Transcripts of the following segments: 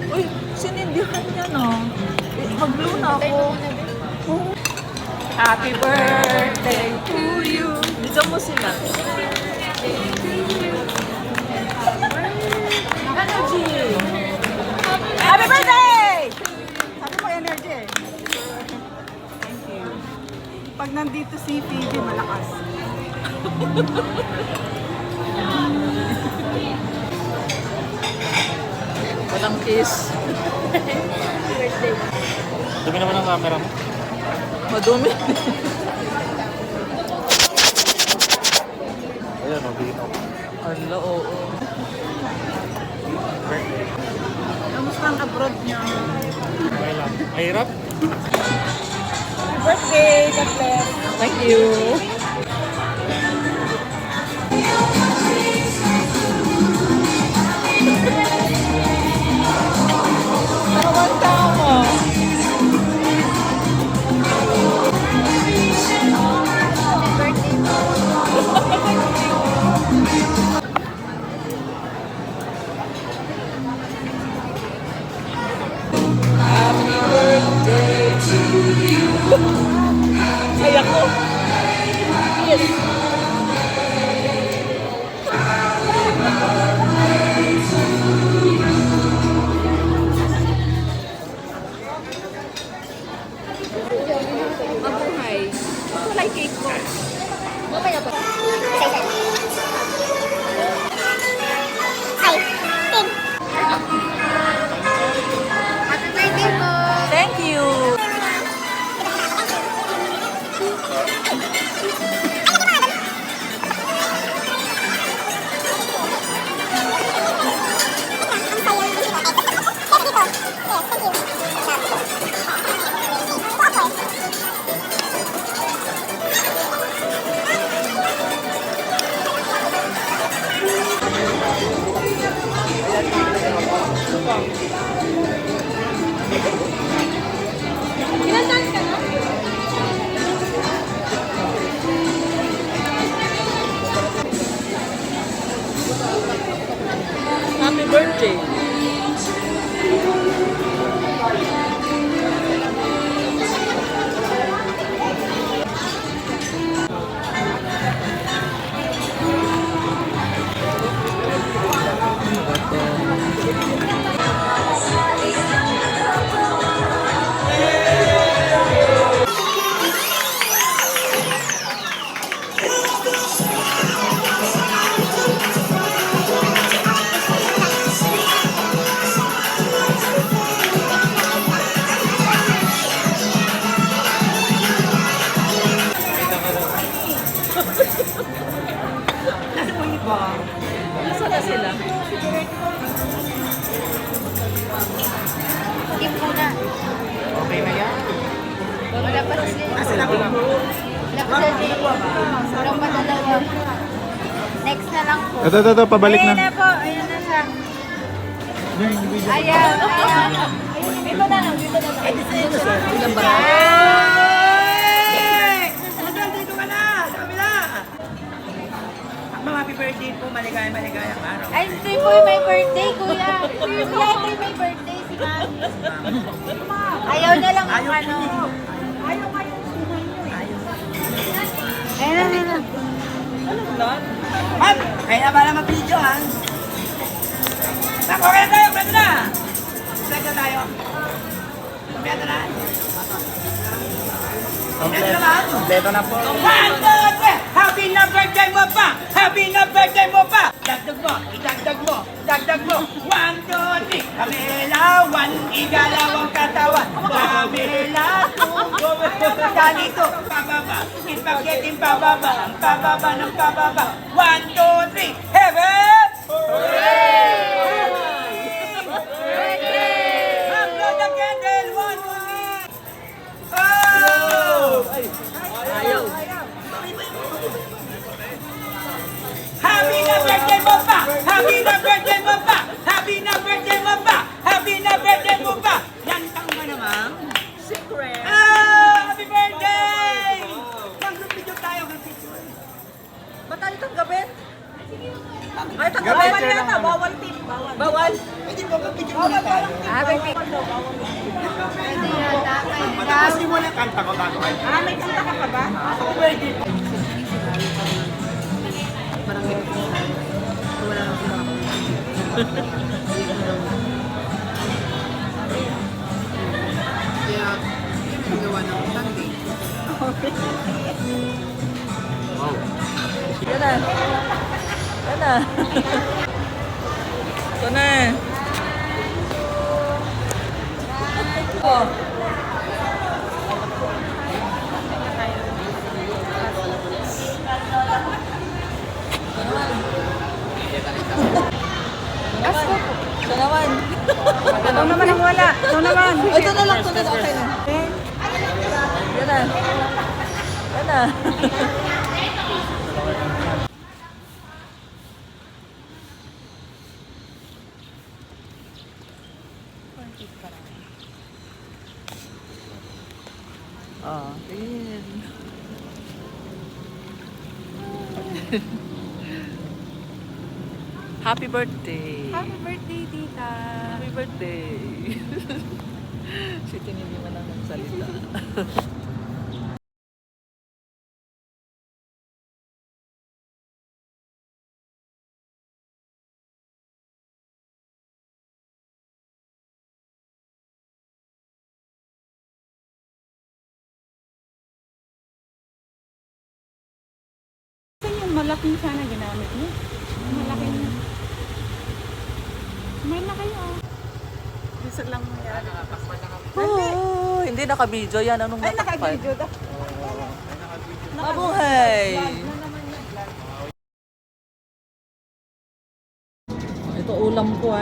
Uy, sinindihan niya na. Mag-blue na ako. Happy birthday to you. Dito mo sila. Energy! Happy birthday! Sabi mo energy eh. Thank you. Pag nandito si Phoebe, malakas. Walang kiss. Dumi naman ang camera mo. Madumi. Ayan, mabino. Ala, oo. Kamusta ang abroad niya? Okay lang. Mahirap? Happy birthday, God bless. Thank you. Naman tama. Happy birthday to you. Ay ako. Yes. Mabuhay. Kulay cake ko. Mamaya ba? Happy birthday po! Thank you. Happy birthday. Nasaan na sila? Skip muna. Okay na yan. Wala pa sila. Asa na ko? Wala pa sila. Wala pa dalawa. Next na lang po. Ito, pabalik Ayan na. na po. Ayan na siya. Ayan. Ayan. Dito na lang, dito na lang. Ilan ba? Dito ka na! Sa kabila! Happy birthday po, maligayang araw. Ay, ito po yung may birthday, kuya. Kuya, ito yung may birthday si Mami. Ayaw na lang ang ano. Ayaw kayo. Ayan na, ayan na. Ma'am, kaya na pala mag-video ha? Okay na tayo, pwede na! Pwede na tayo. Pwede na. Pwede na ba? Kompleto na po. One, two, three! Happy na birthday mo pa! Happy na birthday mo pa! Dagdag mo, idagdag mo, dagdag mo. One, two, three! Kamilawan, igalawang katawan. Kamilawan, ganito, pababa. Ipagitin pababa, ang pababa ng pababa. One, two, three! Heaven! Blow the candle, one, two, three! Oh! Ayaw. Happy na birthday mo pa! Happy na birthday mo pa! Happy na birthday mo pa! Happy na birthday mo pa! Yan taong ka naman. Secret. Happy birthday! Mag-video tayo. Ba't tayo tanggapin? Ay, bawal yata. Bawal tip. Bawal. Pwede ba mag-video muna tayo? Pwede yata. Tapos di mo na kanta ko bago kayo. May kanta ka pa ba? Pwede. Kaya, yung gawa ng Sunday. Wow. Yan na. Yan na. Ito na. Oh. Ito naman. Ito naman ang wala. Ito naman. Ito na lang. Ito na lang. Okay na. Yan na. Yan na. Ah, din. Happy birthday. Happy birthday, tita. Happy birthday. Si Tin hindi man lang nagsalita. Ito yung malaking sana ginamit niyo. Malaki na. May na kayo. Bisa lang yan. Oh, hindi naka-video yan. Anong naka-video? Mabuhay! Ito ulam ko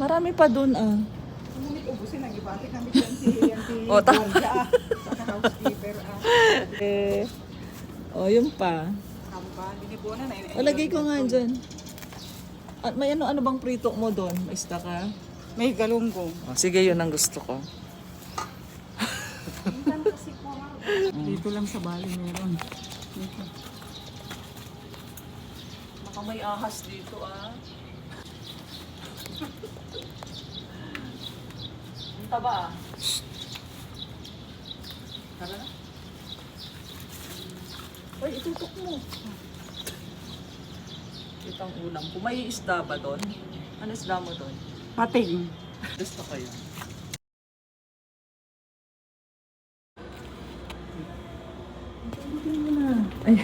Marami pa dun Ubusin ang ibati kami dyan si O, tama. sa housekeeper. Yun pa. Kamba, binibunan na yun. O, lagay ko nga dyan. At may ano bang prito mo doon? May isda ka? May galunggong. Sige, yun ang gusto ko. Dito lang sa Bali meron. Baka may ahas dito Ang taba Tara na. Ay, itutok mo. Ito ang ulam ko. May isda ba doon? Ano isda mo doon? Pating. Gusto ko yun. Ay.